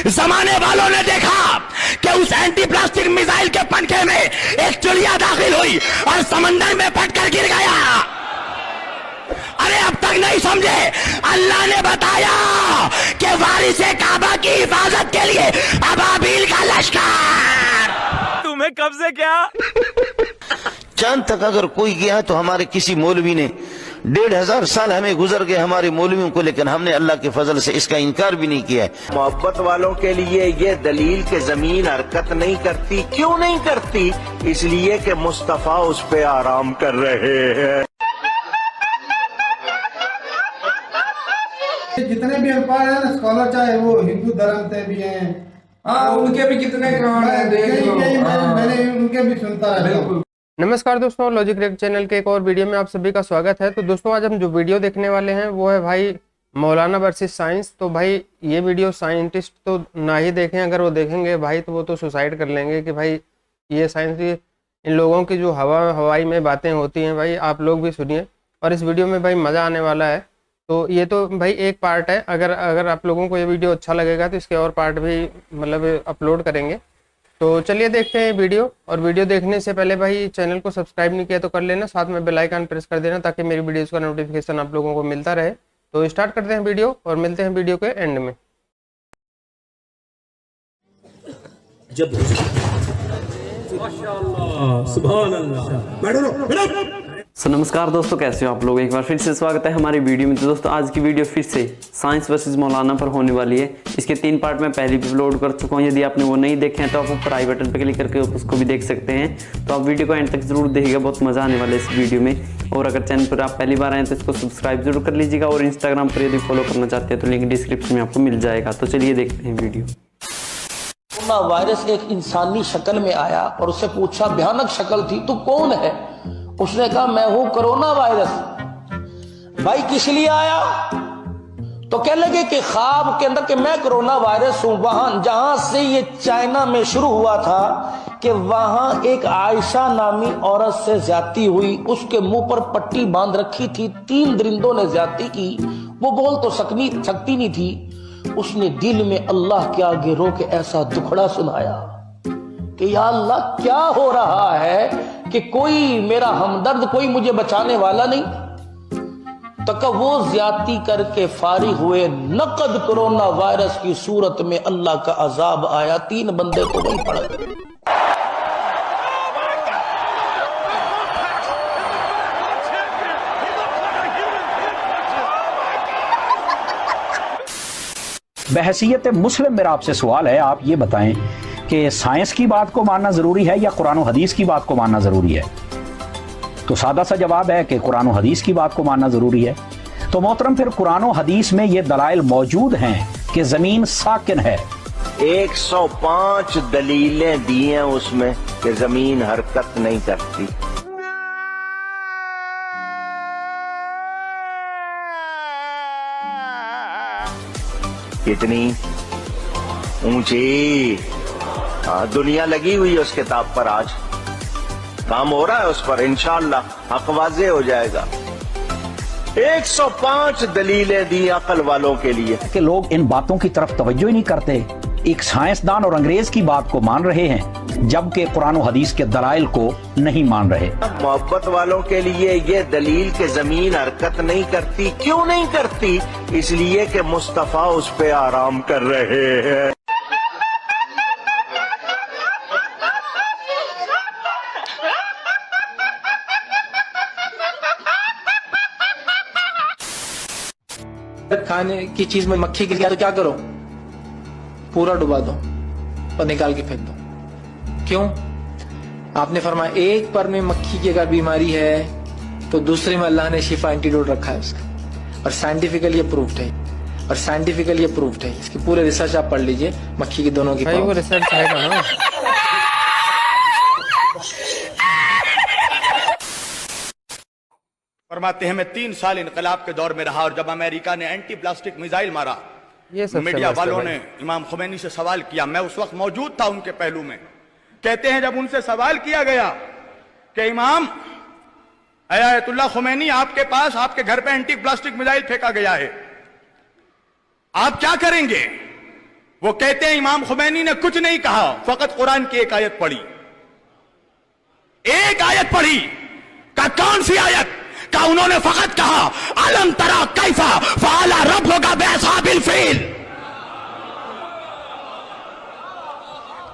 जमाने वालों ने देखा कि उस एंटी प्लास्टिक मिसाइल के पंखे में एक चिड़िया दाखिल हुई और समंदर में फटकर गिर गया। अरे अब तक नहीं समझे? अल्लाह ने बताया कि वारिसे काबा की हिफाजत के लिए अबाबील का लश्कर। तुम्हें कब से क्या चांद तक अगर कोई गया तो हमारे किसी मौलवी ने 1500 साल हमें गुजर गए हमारे मौलवियों को, लेकिन हमने अल्लाह के फजल से इसका इनकार भी नहीं किया है। मोहब्बत वालों के लिए ये दलील के जमीन हरकत नहीं करती। क्यों नहीं करती? इसलिए कि मुस्तफा उस पे आराम कर रहे हैं। जितने भी एम्पायर हैं ना स्कॉलर, चाहे वो हिंदू धर्म से भी हैं, हाँ उनके भी कितने ग्रहण है, देख लो। मैंने उनके भी सुनता रहता हूँ। नमस्कार दोस्तों, लॉजिक रेक चैनल के एक और वीडियो में आप सभी का स्वागत है। तो दोस्तों आज हम जो वीडियो देखने वाले हैं वो है भाई मौलाना वर्सेस साइंस। तो भाई ये वीडियो साइंटिस्ट तो ना ही देखें, अगर वो देखेंगे भाई तो वो तो सुसाइड कर लेंगे कि भाई ये साइंस इन लोगों की जो हवाई में बातें होती हैं भाई आप लोग भी सुनिए। और इस वीडियो में भाई मज़ा आने वाला है। तो ये तो भाई एक पार्ट है, अगर आप लोगों को ये वीडियो अच्छा लगेगा तो इसके और पार्ट भी मतलब अपलोड करेंगे। तो चलिए देखते हैं वीडियो। और वीडियो देखने से पहले भाई चैनल को सब्सक्राइब नहीं किया तो कर लेना, साथ में बेल आइकन प्रेस कर देना ताकि मेरी वीडियोस का नोटिफिकेशन आप लोगों को मिलता रहे। तो स्टार्ट करते हैं वीडियो और मिलते हैं वीडियो के एंड में। जब सुभान अल्लाह। सो नमस्कार दोस्तों, कैसे हो आप लोग? एक बार फिर से स्वागत है हमारी वीडियो में। तो दोस्तों आज की वीडियो फिर से साइंस वर्सेस मौलाना पर होने वाली है। इसके 3 पार्ट में पहले भी अपलोड कर चुका हूँ। यदि आपने वो नहीं देखे हैं तो आप ऊपर आई बटन पर क्लिक करके उसको भी देख सकते हैं। तो आप वीडियो को एंड तक जरूर देखिएगा, बहुत मजा आने वाला है इस वीडियो में। और अगर चैनल पर आप पहली बार आए तो इसको सब्सक्राइब जरूर कर लीजिएगा। और इंस्टाग्राम पर यदि फॉलो करना चाहते हैं तो लिंक डिस्क्रिप्शन में आपको मिल जाएगा। तो चलिए देखते हैं वीडियो। कोरोना वायरस एक इंसानी शक्ल में आया और उससे पूछा, भयानक शक्ल थी, तू कौन है? उसने कहा मैं हूं कोरोना वायरस। भाई किस लिए आया? तो कह लगे कि ख्वाब के अंदर कि मैं कोरोना वायरस हूं। वहां जहां से ये चाइना में शुरू हुआ था कि वहां एक आयशा नामी औरत से ज्यादती हुई, उसके मुंह पर पट्टी बांध रखी थी, 3 दरिंदों ने ज्यादती की। वो बोल तो सकती नहीं थी। उसने दिल में अल्लाह के आगे रो के ऐसा दुखड़ा सुनाया कि या अल्लाह क्या हो रहा है कि कोई मेरा हमदर्द, कोई मुझे बचाने वाला नहीं। तो कब वो ज्यादती करके फारिग हुए, नकद कोरोना वायरस की सूरत में अल्लाह का अजाब आया। 3 बंदे तो वही पड़ गए। बहसियत मुस्लिम मेरा आपसे सवाल है, आप ये बताएं कि साइंस की बात को मानना जरूरी है या कुरान और हदीस की बात को मानना जरूरी है? तो सादा सा जवाब है कि कुरान और हदीस की बात को मानना जरूरी है। तो मोहतरम फिर कुरान और हदीस में ये दलाइल मौजूद हैं कि जमीन साकिन है। 105 दलीलें दी हैं उसमें कि जमीन हरकत नहीं करती। कितनी ऊंची दुनिया लगी हुई है उस किताब पर। आज काम हो रहा है उस पर, इंशाअल्लाह हक वाज़े हो जाएगा। 105 दलीलें दी अकल वालों के लिए कि लोग इन बातों की तरफ तवज्जो ही नहीं करते। एक साइंसदान और अंग्रेज की बात को मान रहे हैं जबकि कुरान और हदीस के दलाइल को नहीं मान रहे। मोहब्बत वालों के लिए ये दलील के जमीन हरकत नहीं करती। क्यों नहीं करती? इसलिए कि मुस्तफा उस पे आराम कर रहे हैं। खाने की चीज में मक्खी गिर गया तो क्या करो? पूरा डुबा दो और निकाल के फेंक दो। क्यों? आपने फरमाया एक पर में मक्खी की अगर बीमारी है तो दूसरे में अल्लाह ने शिफा एंटीडोट रखा है उसका। और साइंटिफिकली अप्रूव्ड है, और साइंटिफिकली अप्रूव्ड है। इसकी पूरे रिसर्च आप पढ़ लीजिए मक्खी की दोनों की। भाई वो रिसर्च है कहाँ? फरमाते हैं मैं 3 साल इनकलाब के दौर में रहा और जब अमेरिका ने एंटी प्लास्टिक मिसाइल मारा, मीडिया वालों ने इमाम खुमैनी से सवाल किया। मैं उस वक्त मौजूद था उनके पहलू में। कहते हैं जब उनसे सवाल किया गया कि इमाम आयतुल्लाह खुमैनी आपके पास, आपके घर पे एंटी प्लास्टिक मिसाइल फेंका गया है, आप क्या करेंगे? वो कहते हैं इमाम खुमैनी ने कुछ नहीं कहा, फकत कुरान की एक आयत पढ़ी। एक आयत पढ़ी का कौन सी आयत का उन्होंने फकत कहा अलम तरा कैफा फाला रब्बुका बिअस्हाबिल फील।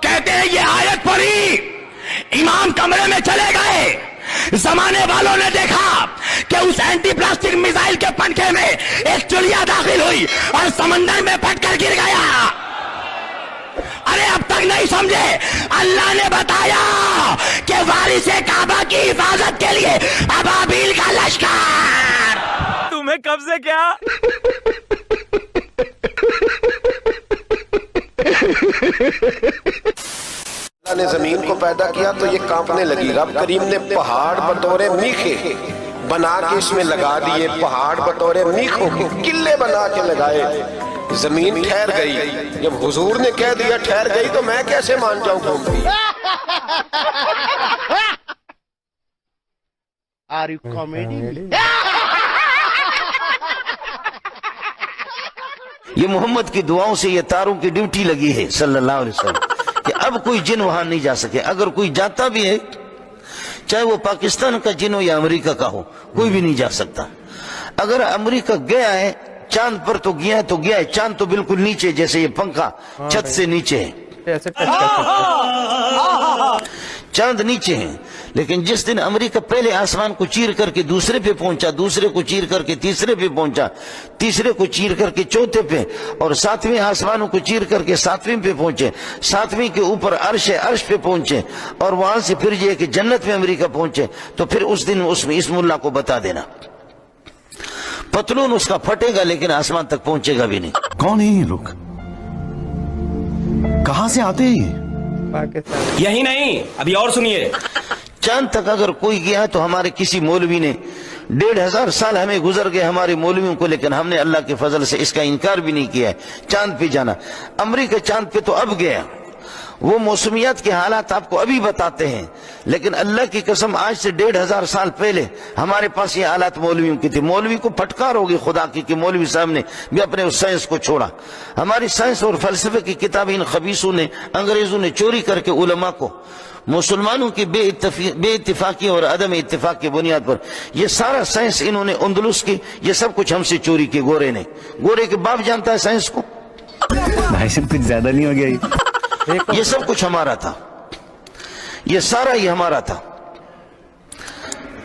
कहते हैं ये आयत पढ़ी, इमाम कमरे में चले गए, जमाने वालों ने देखा कि उस एंटी प्लास्टिक मिसाइल के पंखे में एक चिड़िया दाखिल हुई और समंदर में फटकर गिर गया। अरे अब तक नहीं समझे, अल्लाह ने बताया कि वारिसे काबा की हिफाजत के लिए अबाबील का लश्कर। तुम्हें कब से क्या? अल्लाह ने जमीन को पैदा किया तो ये कांपने लगी। रब करीम ने पहाड़ बतौरे मीखे बना के इसमें लगा दिए, पहाड़ बतौरे मीखों के किले बना के लगाए, जमीन ठहर गई। जब हुजूर ने कह दिया ठहर गई तो मैं कैसे मान जाऊं घूमती। Are you comedy? ये मोहम्मद की दुआओं से ये तारों की ड्यूटी लगी है सल्लल्लाहु अलैहि वसल्लम कि अब कोई जिन वहां नहीं जा सके। अगर कोई जाता भी है, चाहे वो पाकिस्तान का जिन हो या अमेरिका का हो, कोई भी नहीं जा सकता। अगर अमेरिका गया है चांद पर तो गया है, तो गया है। चांद तो बिल्कुल नीचे, जैसे ये पंखा छत से नीचे है, ऐसे टच कर सकते। चांद नीचे है। लेकिन जिस दिन अमेरिका पहले आसमान को चीर करके दूसरे पे पहुंचा, दूसरे को चीर करके तीसरे पे पहुंचा, तीसरे को चीर करके चौथे पे, और सातवें आसमानों को चीर करके सातवें पे पहुंचे, सातवीं के ऊपर अर्श है, अर्श पे पहुंचे, और वहां से फिर ये कि जन्नत में अमेरिका पहुंचे, तो फिर उस दिन उसमें इस मुल्ला को बता देना, पतलून उसका फटेगा लेकिन आसमान तक पहुंचेगा भी नहीं। कौन है ये लोग? कहां से आते हैं? पाकिस्तान। यही नहीं, अभी और सुनिए। चांद तक अगर कोई गया तो हमारे किसी मौलवी ने 1500 साल हमें गुजर गए हमारे मौलवियों को, लेकिन हमने अल्लाह के फजल से इसका इनकार भी नहीं किया है चांद पे जाना। अमेरिका चांद पे तो अब गया, वो मौसमियात के हालात आपको अभी बताते हैं, लेकिन अल्लाह की कसम आज से 1500 साल पहले हमारे पास ये हालात मौलवियों की थी। मौलवी को फटकार होगी खुदा की कि मौलवी साहब ने भी अपने उस साइंस को छोड़ा। हमारी साइंस और फलसफे की किताबें इन खबीसों ने, अंग्रेजों ने चोरी करके उलमा को मुसलमानों की बेइत्तिफाकी और अदम इत्तिफाक की बुनियाद पर ये सारा साइंस इन्होंने अंदलुस की, ये सब कुछ हमसे चोरी की। गोरे ने, गोरे के बाप जानता है साइंस को। भाई साहब कुछ ज्यादा नहीं हो गया? ये सब कुछ हमारा था, ये सारा ही हमारा था।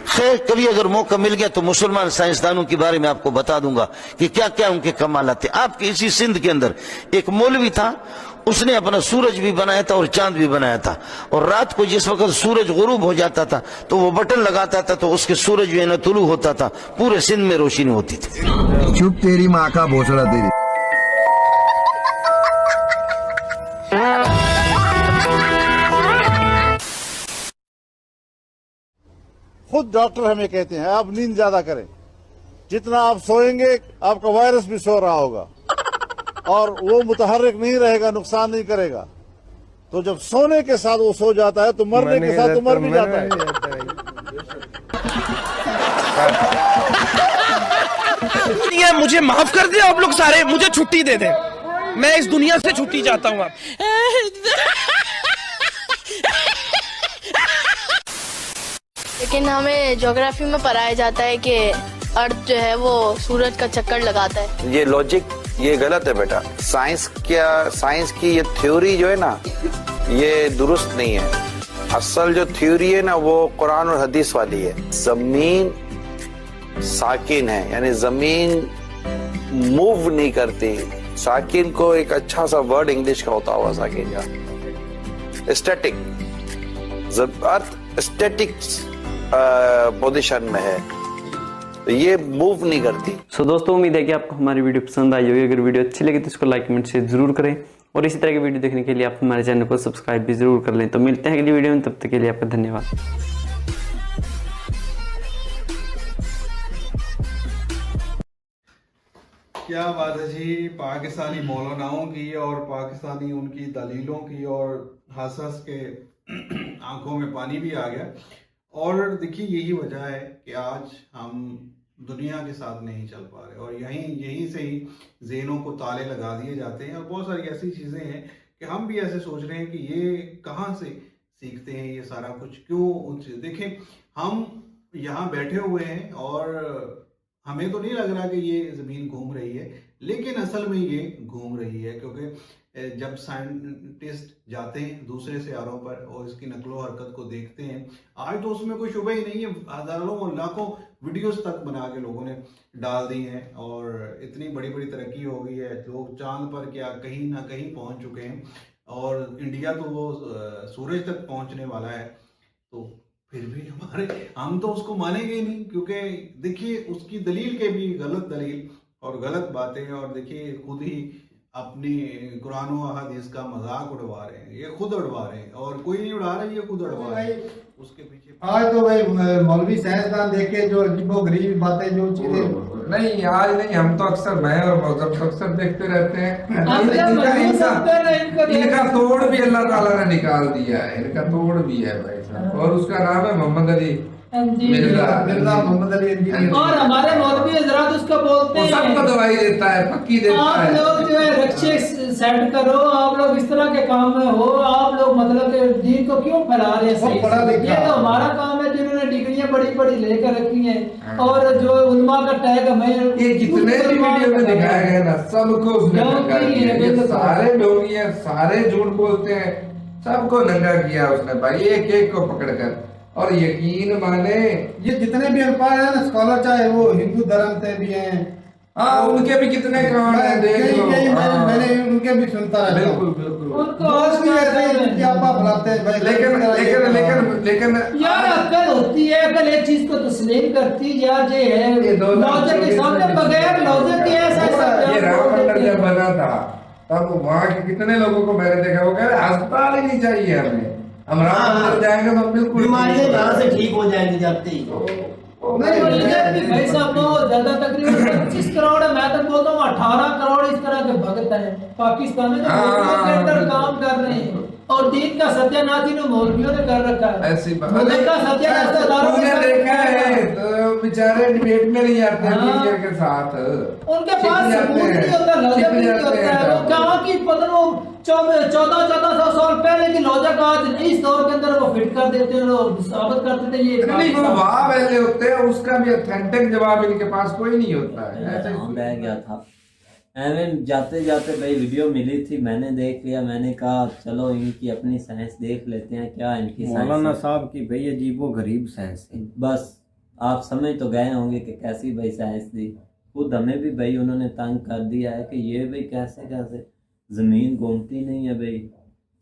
खैर कभी अगर मौका मिल गया तो मुसलमान साइंसदानों के बारे में आपको बता दूंगा कि क्या क्या उनके कमालात थे। आपके इसी सिंध के अंदर एक मौलवी था, उसने अपना सूरज भी बनाया था और चांद भी बनाया था, और रात को जिस वक्त सूरज गुरूब हो जाता था तो वो बटन लगाता था तो उसके सूरज जो है ना तुलू होता था, पूरे सिंध में रोशनी होती थी। चुप तेरी माँ का भोसड़ा तेरी। खुद डॉक्टर हमें कहते हैं आप नींद ज्यादा करें, जितना आप सोएंगे आपका वायरस भी सो रहा होगा और वो मुतहर्रिक नहीं रहेगा, नुकसान नहीं करेगा। तो जब सोने के साथ वो सो जाता है तो मरने के साथ तो मर भी जाता है। ये मुझे माफ कर दे आप लोग सारे, मुझे छुट्टी दे दे, मैं इस दुनिया से छुट्टी चाहता हूँ। लेकिन हमें ज्योग्राफी में पढ़ाया जाता है कि अर्थ जो है वो सूरज का चक्कर लगाता है। ये लॉजिक ये गलत है बेटा। साइंस की ये थ्योरी जो है ना ये दुरुस्त नहीं है। असल जो थ्योरी है ना वो कुरान और हदीस वाली है। जमीन साकिन है, यानी जमीन मूव नहीं करती। साकिन को एक अच्छा सा वर्ड इंग्लिश का होता हुआ साकिन का स्टैटिक, अर्थ स्टैटिक पोजीशन में है, तो ये मूव नहीं करती। सो दोस्तों उम्मीद है कि आपको हमारी वीडियो पसंद आई होगी। अगर वीडियो अच्छी लगी तो इसको लाइक कमेंट शेयर जरूर करें, और इसी तरह की वीडियो देखने के लिए आप हमारे चैनल को सब्सक्राइब भी जरूर कर लें। तो मिलते हैं अगली वीडियो में, तब तक के लिए आपका धन्यवाद। क्या बात है जी, पाकिस्तानी मौलानाओं की और पाकिस्तानी उनकी दलीलों की, और हंस के आंखों में पानी भी आ गया। और देखिए यही वजह है कि आज हम दुनिया के साथ नहीं चल पा रहे, और यहीं से ही ज़हनों को ताले लगा दिए जाते हैं। और बहुत सारी ऐसी चीज़ें हैं कि हम भी ऐसे सोच रहे हैं कि ये कहाँ से सीखते हैं ये सारा कुछ, क्यों। देखें, हम यहाँ बैठे हुए हैं और हमें तो नहीं लग रहा कि ये ज़मीन घूम रही है, लेकिन असल में ये घूम रही है, क्योंकि जब साइंटिस्ट जाते हैं दूसरे सियारों पर और इसकी नकलो हरकत को देखते हैं, आज तो उसमें कोई शुबह ही नहीं है, हजारों और लाखों वीडियोस तक बना के लोगों ने डाल दी हैं, और इतनी बड़ी बड़ी तरक्की हो गई है, लोग चांद पर क्या कहीं ना कहीं पहुंच चुके हैं, और इंडिया तो वो सूरज तक पहुंचने वाला है। तो फिर भी हम तो उसको मानेंगे ही नहीं, क्योंकि देखिए उसकी दलील के भी गलत दलील और गलत बातें, और देखिए खुद ही अपनी कुरान और हदीस का मजाक उड़वा रहे हैं, ये खुद उड़वा रहे हैं, और कोई नहीं उड़ा रहा, ये खुद उड़वा रहे हैं। उसके पीछे आज तो भाई मौलवी साइंसदान देखे जो अजीबो गरीब बातें जो चीजें नहीं, आज नहीं, हम तो अक्सर मैं और मौजब अक्सर देखते रहते हैं। इनका तोड़ भी अल्लाह ताला ने निकाल दिया है, इनका तोड़ भी है भाई साहब, और उसका नाम है मोहम्मद अली मिर्जा मोहम्मद अली। और हमारे मौलवी हजरात उसको बोलते हैं, सबको दवाई देता है, पक्की देता है। आप लोग जो है रक्षे सेट करो, आप लोग इस तरह के काम में हो, आप लोग मतलब के दीन को क्यों फैला रहे हैं? ये तो हमारा काम है, जिन्होंने डिग्रियां बड़ी बड़ी लेकर रखी हैं, और जो उलमा का टैग हमें ये जितने भी वीडियो में दिखाया गया ना, सबको उसने नंगा किया। ये सारे लोग ये सारे झूठ बोलते हैं, सबको नंगा किया उसने भाई, एक एक को पकड़कर। और यकीन माने ये जितने भी अल्फाज है ना स्कॉलर, चाहे वो हिंदू धर्म से भी हैं, हाँ, उनके भी कितने कांड हैं, देख लो। मैंने उनके भी सुनता है। बिल्कुल बिल्कुल, उनको भी ऐसे आप बुलाते हैं भाई। लेकिन यार अक्ल होती है, अक्ल एक चीज को तस्लीम करती यार, ये है लॉजिक के सामने बगैर लॉजिक के ऐसा। ये राम मंदिर जब बना था तब वहाँ के कितने लोगों को मैंने देखा, वो कह रहे अस्पताल ही नहीं चाहिए हमें, हम राम मंदिर जाएंगे तो बिल्कुल बीमारियां यहाँ से ठीक हो जाएंगी जाते ही। भाई साहब तो ज्यादा तकरीबन 25 करोड़ है, मैं तो बोलता हूँ 18 करोड़ इस तरह के भगत हैं पाकिस्तान में, जो मौलवियों के अंदर काम कर रहे हैं, और दीन का सत्यानाश इन मौलवियों ने कर रखा है। ऐसी बात का सत्यानाश तूने देखा है, तो बेचारे डिबेट में नहीं आते मीडिया के साथ, उनके पास सबूत नहीं होता, लॉजिक नहीं होता है। वो कहाँ की पता वो 1400 साल पहले की लॉजिक आज इस दौर के अंदर वो फिट कर देते हैं, लोग साबित करते थे ये नहीं, वो वाह पहले होते हैं, उसका भी ऑथेंटिक जवाब इनके पास कोई नहीं होता है। ऐसे रह गया था एवं जाते जाते भाई वीडियो मिली थी, मैंने देख लिया, मैंने कहा चलो इनकी अपनी साइंस देख लेते हैं, क्या इनकी मौलाना साहब की भाई अजीबो गरीब साइंस है। बस आप समझ तो गए होंगे कि कैसी भाई साइंस थी, खुद हमें भी भाई उन्होंने तंग कर दिया है कि ये भाई कैसे कैसे जमीन घूमती नहीं है भाई,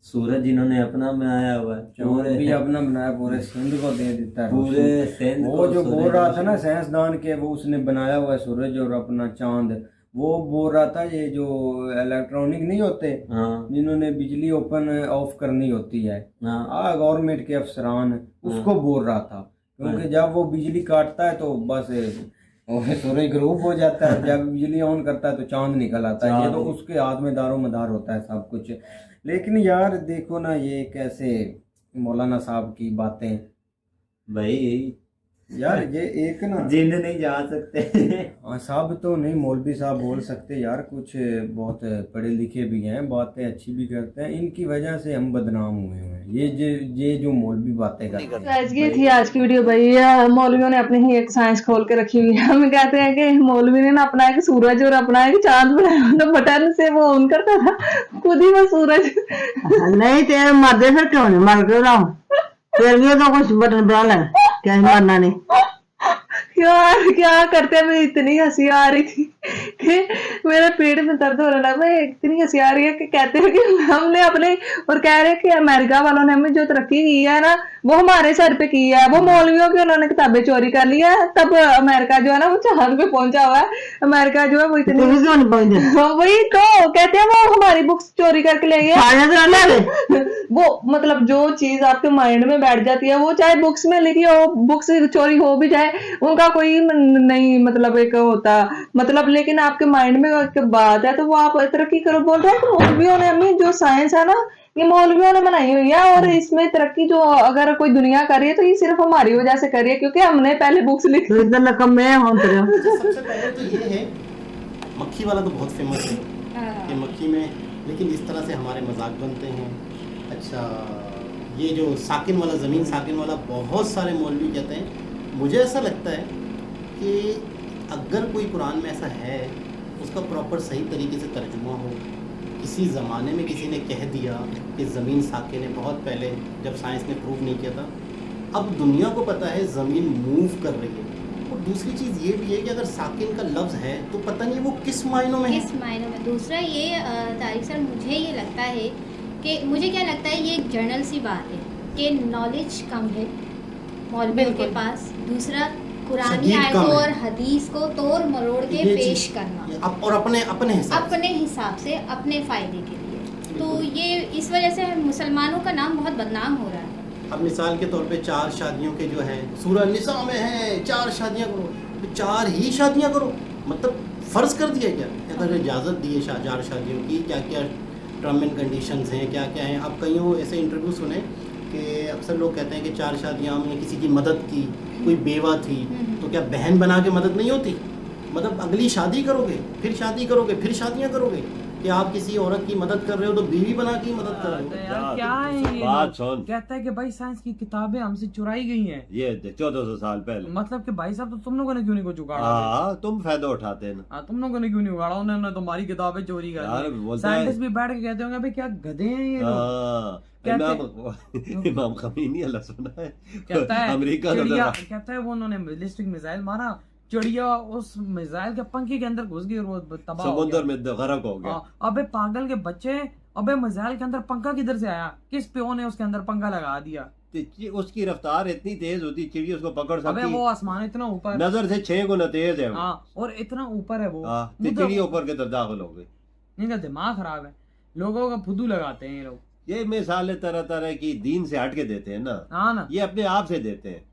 सूरज इन्होंने अपना बनाया हुआ है, भी अपना बनाया, पूरे सिंध को दे देता है, पूरे सिंध वो जो बोल रहा था ना साइंसदान के, वो उसने बनाया हुआ है सूरज और अपना चांद, वो बोल रहा था ये जो इलेक्ट्रॉनिक नहीं होते जिन्होंने बिजली ओपन ऑफ करनी होती है, गवर्नमेंट के अफसरान, उसको बोल रहा था, क्योंकि जब वो बिजली काटता है तो बस सूरज ग्रूप हो जाता है, जब बिजली ऑन करता है तो चांद निकल आता है, ये तो उसके हाथ में दारो मदार होता है सब कुछ। लेकिन यार देखो ना ये कैसे मौलाना साहब की बातें भाई, यार ये एक ना जिन नहीं जा सकते साहब तो नहीं, मौलवी साहब बोल सकते यार, कुछ बहुत पढ़े लिखे भी हैं, बातें अच्छी भी करते हैं, इनकी वजह से हम बदनाम हुए हैं, ये जो मौलवी बातें करते हैं। ये थी आज की वीडियो भाई, मौलवियों ने अपनी ही एक साइंस खोल के रखी हुई है। हम कहते हैं कि मौलवी ने ना अपना एक सूरज और अपना एक चांद बनाया, तो बटन से वो ऑन करता था, खुद ही वो सूरज नहीं तेरे मरदे फिर क्यों नहीं मर क्यों रहा हूँ, फिर भी तो कुछ बटन बना लें, क्या मरना नहीं। यार क्या करते हैं, मैं इतनी हंसी आ रही थी कि मेरे पेट में दर्द हो रहा था, मैं इतनी हंसी आ रही है कि कहते हैं कि हमने अपने, और कह रहे हैं कि अमेरिका वालों ने हमें जो तरक्की की है ना वो हमारे सर पे की है, वो मौलवियों की उन्होंने किताबें चोरी कर ली है, तब अमेरिका जो है ना वो चांद पे पहुंचा हुआ है। अमेरिका जो है वो इतनी वही तो कहते हैं वो हमारी बुक्स चोरी करके ले गए। वो मतलब जो चीज आपके माइंड में बैठ जाती है, वो चाहे बुक्स में लिखी हो, बुक्स चोरी हो भी जाए, उनका कोई नहीं मतलब एक होता मतलब, लेकिन आपके माइंड में एक बात है तो वो आप तरक्की करो। बोल रहे हैं कि मौलवियों ने हमें जो साइंस है ना ये मौलवियों ने बनाई हुई है। और इसमें तरक्की जो अगर कोई दुनिया कर रही है तो ये सिर्फ हमारी वजह से कर रही है, क्योंकि हमने पहले बुक्स लिखी। सबसे पहले तो ये है, मक्खी वाला तो बहुत फेमस है कि मक्खी में, लेकिन इस तरह से हमारे मजाक बनते हैं। अच्छा, ये जो साकिन वाला, ज़मीन साकिन वाला, बहुत सारे मौलवी कहते हैं। मुझे ऐसा लगता है कि अगर कोई कुरान में ऐसा है, उसका प्रॉपर सही तरीके से तर्जुमा हो। किसी ज़माने में किसी ने कह दिया कि ज़मीन साकिन है, बहुत पहले जब साइंस ने प्रूव नहीं किया था। अब दुनिया को पता है ज़मीन मूव कर रही है। और दूसरी चीज़ ये भी है कि अगर साकिन का लफ्ज़ है तो पता नहीं वो किस मायनों में है। किस मायनों में। दूसरा ये तारिक सर, मुझे ये लगता है कि मुझे क्या लगता है, ये एक जर्नल सी बात है कि नॉलेज कम है मौलवियों के पास। दूसरा, कुरानी आयतों और हदीस को तोड़ मरोड़ के पेश करना और अपने हिसाब से अपने फ़ायदे के लिए। तो ये इस वजह से मुसलमानों का नाम बहुत बदनाम हो रहा है। अब मिसाल के तौर पे 4 शादियों के जो है सूरह निसा में है, 4 शादियाँ करो, तो 4 ही शादियाँ करो, मतलब फ़र्ज़ कर दिया क्या? अगर इजाज़त दी है 4 शादियों की, क्या क्या टर्म एंड कंडीशंस हैं, क्या क्या हैं। अब कईयों ऐसे इंटरव्यू सुने कि अक्सर लोग कहते हैं कि 4 शादियाँ में किसी की मदद की, कोई बेवा थी तो क्या बहन बना के मदद नहीं होती? मतलब अगली शादी करोगे, फिर शादी करोगे, फिर शादियाँ करोगे, कि आप किसी औरत की मदद कर रहे हो तो बीवी बना के मदद कर रहे हो। यार क्या है ये? बात सुन, कहता है कि भाई साइंस की किताबें हमसे चुराई गई हैं। ये 1400 साल पहले। मतलब कि भाई साहब, तो तुम लोगों ने क्यों नहीं कुछ उगाड़ा? हाँ, तुम फायदा उठाते हैं ना। तुम लोगों ने क्यों नहीं उगाड़ा? उन्होंने तुम्हारी किताबें चोरी कर दी। साइंटिस्ट भी बैठ के कहते होंगे भाई क्या गधे हैं ये लोग। इमाम खमीनी अल्लाह सुना है, कहता है अमेरिका कहता है वो उन्होंने बैलिस्टिक मिसाइल मारा, चिड़िया उस मिसाइल के पंखे के अंदर घुस गई और वो तबाह हो गया, समुद्र में गरक हो गया। अबे पागल के बच्चे, अबे मिसाइल के अंदर पंखा किधर से आया? किस प्यो ने उसके अंदर पंखा लगा दिया? उसकी रफ्तार इतनी तेज होती, चिड़िया उसको पकड़ सकती। अबे वो आसमान इतना ऊपर, नजर से 6 गुना तेज है। और इतना ऊपर है वो, चिड़िया ऊपर के तरफ दाखिल हो गई। इनका दिमाग खराब है, लोगों का फुदू लगाते हैं ये लोग। ये मिसालें तरह तरह की दीन से हट के देते हैं ना, ये अपने आप से देते हैं।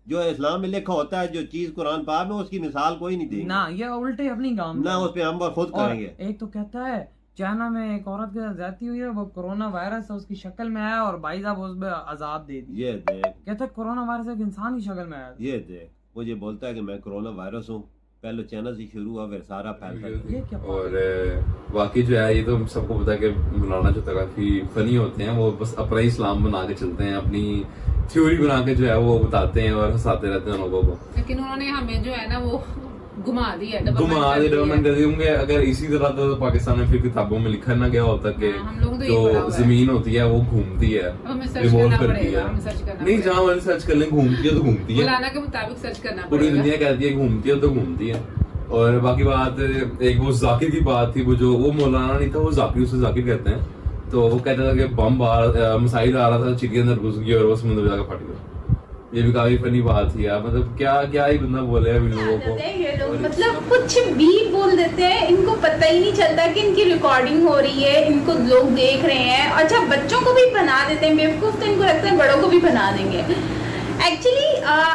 जो इस्लाम में लिखा होता है, जो चीज कुरान पाक में, उसकी मिसाल कोई नहीं देगा ना। ये उल्टे अपनी काम ना, उस पे हम खुद करेंगे। एक तो कहता है चाइना में एक औरत के साथ ज्यादती हुई है, वो कोरोना वायरस उसकी शक्ल में आया और भाई साहब उसमें अजाब दे दी। ये देख, कहता है कोरोना वायरस एक इंसान की शक्ल में आया। ये देख, वो ये बोलता है कि मैं कोरोना वायरस हूँ। पहले चाइना से शुरू हुआ, फिर सारा फैलता। और बाकी जो है, ये तो सबको पता है कि मौलाना जो काफी फनी होते हैं, वो बस अपना इस्लाम बना के चलते हैं, अपनी थ्योरी बना के जो है वो बताते हैं और हंसाते रहते हैं लोगों को। लेकिन उन्होंने हमें जो है ना वो घुमा दिया, डेवलपमेंट कर दी। अगर इसी तरह तो पाकिस्तान में फिर किताबों में लिखा ना गया होता कि जो जमीन होती है वो घूमती है, रिवॉल्व करती है। नहीं, जहाँ मैंने सर्च कर लें, घूमती है तो घूमती है, मौलाना के मुताबिक सर्च करना पड़ेगा। पूरी दुनिया कहती है घूमती है तो घूमती है। और बाकी बात, एक वो जाकिर की बात थी, वो मौलाना नहीं था, वो जाकिर, उसे जाकिर कहते हैं। तो वो कहता था कि मिसाइल आ रहा था, चिड़िया अंदर घुस गई और वो समुद्र में जाकर फट गया। ये भी काफी फनी बात थी यार। मतलब क्या क्या ही बंदा बोले इन लोगों को। ये लोग मतलब कुछ भी बोल देते हैं, इनको पता ही नहीं चलता कि इनकी रिकॉर्डिंग हो रही है, इनको लोग देख रहे हैं। अच्छा, बच्चों को भी बना देते हैं बेवकूफ, तो इनको लगता है बड़ों को भी बना देंगे। एक्चुअली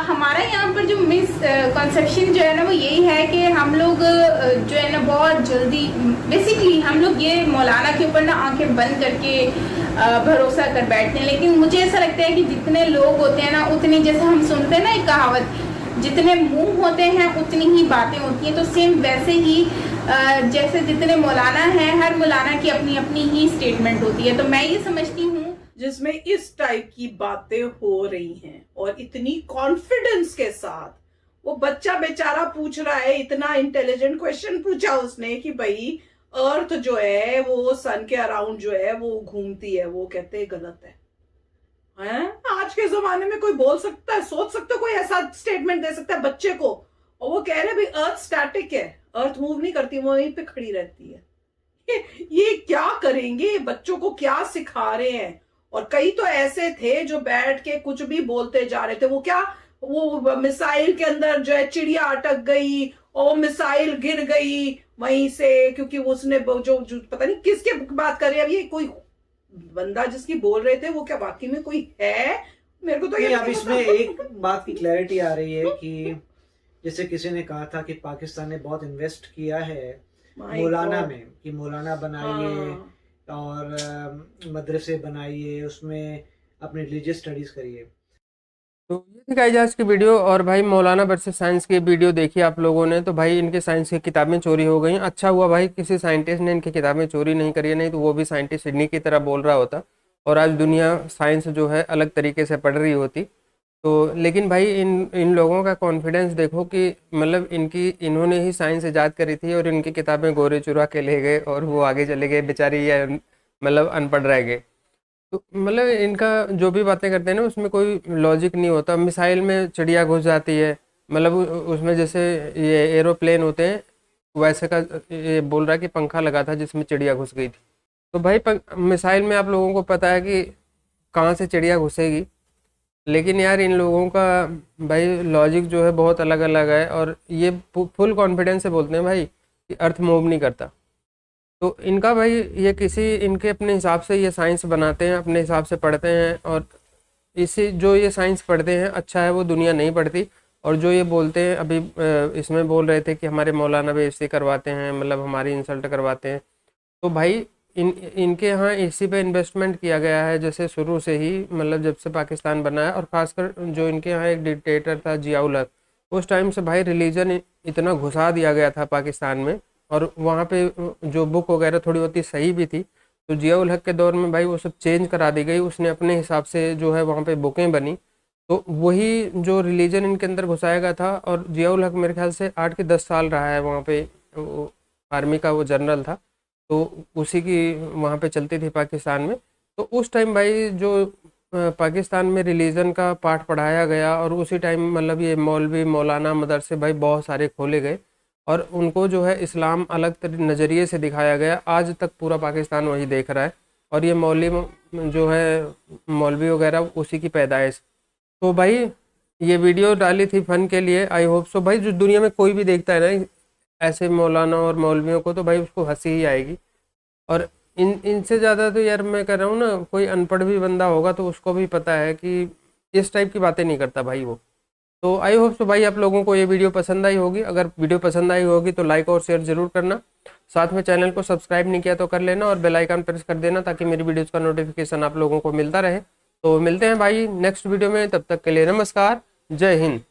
हमारा यहाँ पर जो मिस कॉन्सेप्शन जो है ना, वो यही है कि हम लोग जो है ना बहुत जल्दी, बेसिकली हम लोग ये मौलाना के ऊपर ना आंखें बंद करके भरोसा कर बैठते हैं। लेकिन मुझे ऐसा लगता है कि जितने लोग होते हैं ना, उतनी, जैसे हम सुनते हैं ना एक कहावत, जितने मुंह होते हैं उतनी ही बातें होती हैं। तो सेम वैसे ही जैसे जितने मौलाना हैं, हर मौलाना की अपनी अपनी ही स्टेटमेंट होती है। तो मैं ये समझती हूँ जिसमें इस टाइप की बातें हो रही हैं और इतनी कॉन्फिडेंस के साथ वो बच्चा बेचारा पूछ रहा है, इतना इंटेलिजेंट क्वेश्चन पूछा उसने कि भाई अर्थ जो है वो सन के अराउंड जो है वो घूमती है, वो कहते हैं गलत है। आज के जमाने में कोई बोल सकता है, सोच सकता है, कोई ऐसा स्टेटमेंट दे सकता है बच्चे को, और वो कह रहे भाई अर्थ स्टैटिक है, अर्थ मूव नहीं करती, वो वहीं पे खड़ी रहती है। ये क्या करेंगे, बच्चों को क्या सिखा रहे हैं। और कई तो ऐसे थे जो बैठ के कुछ भी बोलते जा रहे थे। वो मिसाइल के अंदर जो है चिड़िया अटक गई और मिसाइल गिर गई वहीं से, क्योंकि उसने जो पता नहीं किसके बात कर रहे हैं। अब ये कोई बंदा जिसकी बोल रहे थे वो क्या वाकई में कोई है? मेरे को तो ये अब इसमें एक बात की क्लैरिटी आ रही है कि जैसे किसी ने कहा था कि पाकिस्तान ने बहुत इन्वेस्ट किया है मौलाना में, कि मौलाना बनाइए और मदरसे बनाइए, उसमें अपने रिलीजियस स्टडीज़ करिए। तो ये थी गाइस आज की वीडियो। और भाई मौलाना वर्सेस साइंस की वीडियो देखी आप लोगों ने, तो भाई इनके साइंस की किताबें चोरी हो गई। अच्छा हुआ भाई किसी साइंटिस्ट ने इनकी किताबें चोरी नहीं करी है, नहीं तो वो भी साइंटिस्ट इन्हीं की तरह बोल रहा होता और आज दुनिया साइंस जो है अलग तरीके से पढ़ रही होती। तो लेकिन भाई इन लोगों का कॉन्फिडेंस देखो कि मतलब इन्होंने ही साइंस ईजाद करी थी और इनकी किताबें गोरे चुरा के ले गए और वो आगे चले गए बेचारी, या मतलब अनपढ़ रह गए। तो मतलब इनका जो भी बातें करते हैं ना उसमें कोई लॉजिक नहीं होता। मिसाइल में चिड़िया घुस जाती है, मतलब उसमें जैसे ये एरोप्लेन होते हैं वैसे का ये बोल रहा है कि पंखा लगा था जिसमें चिड़िया घुस गई थी। तो भाई मिसाइल में आप लोगों को पता है कि कहाँ से चिड़िया घुसेगी, लेकिन यार इन लोगों का भाई लॉजिक जो है बहुत अलग अलग है और ये फुल कॉन्फिडेंस से बोलते हैं भाई कि अर्थ मूव नहीं करता। तो इनका भाई ये इनके अपने हिसाब से ये साइंस बनाते हैं, अपने हिसाब से पढ़ते हैं और इसी जो ये साइंस पढ़ते हैं अच्छा है वो दुनिया नहीं पढ़ती। और जो ये बोलते हैं अभी इसमें बोल रहे थे कि हमारे मौलाना बेइज्जती करवाते हैं, मतलब हमारी इंसल्ट करवाते हैं। तो भाई इनके यहाँ इसी पे इन्वेस्टमेंट किया गया है जैसे शुरू से ही, मतलब जब से पाकिस्तान बना है। और ख़ासकर जो इनके यहाँ एक डिक्टेटर था जियाउल हक, उस टाइम से भाई रिलीजन इतना घुसा दिया गया था पाकिस्तान में और वहाँ पे जो बुक वगैरह थोड़ी बहुत सही भी थी। तो जियाउल हक के दौर में भाई वो सब चेंज करा दी गई, उसने अपने हिसाब से जो है वहाँ पे बुकें बनी। तो वही जो रिलीजन इनके अंदर घुसाया गया था। और जियाउल हक मेरे ख्याल से 8 के 10 साल रहा है वहाँ पे, आर्मी का वो जनरल था, तो उसी की वहाँ पे चलती थी पाकिस्तान में। तो उस टाइम भाई जो पाकिस्तान में रिलीजन का पाठ पढ़ाया गया और उसी टाइम मतलब ये मौलवी मौलाना मदरसे भाई बहुत सारे खोले गए और उनको जो है इस्लाम अलग नज़रिए से दिखाया गया। आज तक पूरा पाकिस्तान वही देख रहा है और ये मौलवी जो है मौलवी वगैरह उसी की पैदाइश। तो भाई ये वीडियो डाली थी फ़न के लिए, आई होप सो भाई जो दुनिया में कोई भी देखता है ना ऐसे मौलाना और मौलवियों को तो भाई उसको हंसी ही आएगी। और इनसे ज़्यादा तो यार मैं कह रहा हूँ ना, कोई अनपढ़ भी बंदा होगा तो उसको भी पता है कि इस टाइप की बातें नहीं करता भाई वो। तो आई होप सो भाई आप लोगों को ये वीडियो पसंद आई होगी। अगर वीडियो पसंद आई होगी तो लाइक और शेयर ज़रूर करना, साथ में चैनल को सब्सक्राइब नहीं किया तो कर लेना और बेल आइकन प्रेस कर देना ताकि मेरी वीडियोज़ का नोटिफिकेशन आप लोगों को मिलता रहे। तो मिलते हैं भाई नेक्स्ट वीडियो में, तब तक के लिए नमस्कार, जय हिंद।